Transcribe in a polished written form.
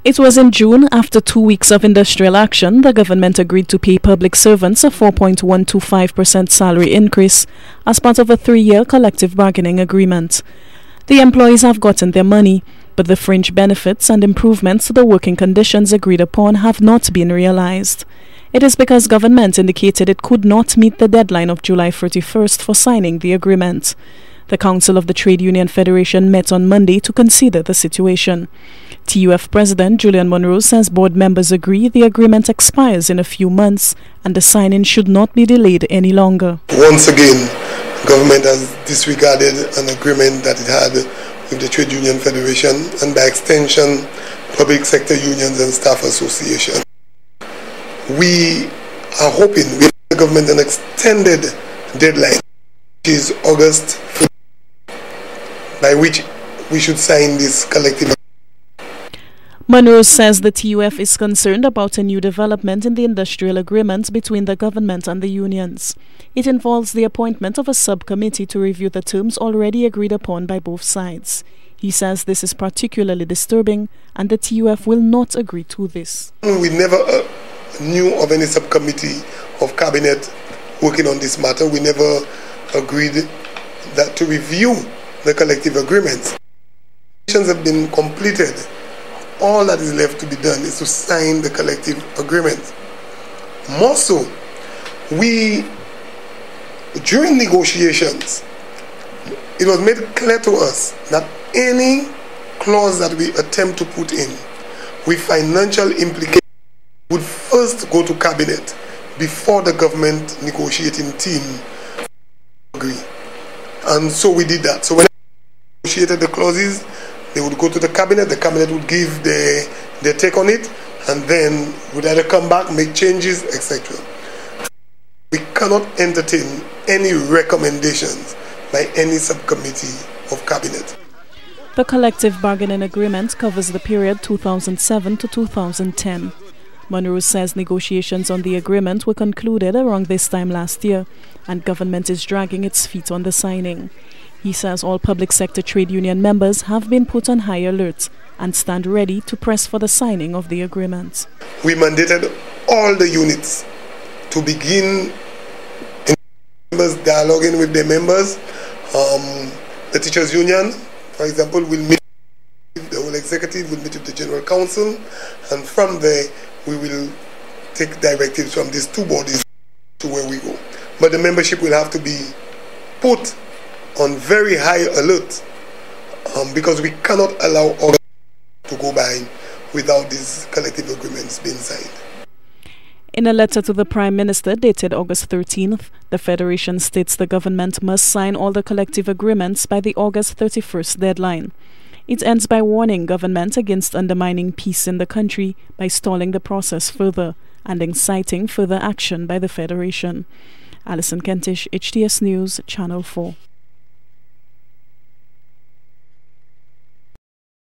It was in June, after 2 weeks of industrial action, the government agreed to pay public servants a 4.125% salary increase as part of a 3-year collective bargaining agreement. The employees have gotten their money, but the fringe benefits and improvements to the working conditions agreed upon have not been realized. It is because government indicated it could not meet the deadline of July 31st for signing the agreement. The Council of the Trade Union Federation met on Monday to consider the situation. TUF President Julian Monroe says board members agree the agreement expires in a few months and the signing should not be delayed any longer. Once again, government has disregarded an agreement that it had with the Trade Union Federation and by extension public sector unions and staff association. We are hoping with the government an extended deadline, which is August 5th, by which we should sign this collective. Monroe says the TUF is concerned about a new development in the industrial agreement between the government and the unions. It involves the appointment of a subcommittee to review the terms already agreed upon by both sides. He says this is particularly disturbing and the TUF will not agree to this. We never knew of any subcommittee of cabinet working on this matter. We never agreed that to review the collective agreements. Negotiations have been completed. All that is left to be done is to sign the collective agreement. More so, during negotiations, it was made clear to us that any clause that we attempt to put in with financial implications would first go to cabinet before the government negotiating team agree. And so we did that. So when we negotiated the clauses, they would go to the cabinet would give their take on it, and then would either come back, make changes, etc. We cannot entertain any recommendations by any subcommittee of cabinet. The collective bargaining agreement covers the period 2007 to 2010. Monroe says negotiations on the agreement were concluded around this time last year, and government is dragging its feet on the signing. He says all public sector trade union members have been put on high alert and stand ready to press for the signing of the agreement. We mandated all the units to begin dialoguing with their members. The teachers union, for example, will meet with the whole executive, will meet with the general council, and from there we will take directives from these two bodies to where we go. But the membership will have to be put on very high alert because we cannot allow others to go by without these collective agreements being signed. In a letter to the Prime Minister dated August 13th, the Federation states the government must sign all the collective agreements by the August 31st deadline. It ends by warning government against undermining peace in the country by stalling the process further and inciting further action by the Federation. Alison Kentish, HTS News, Channel 4.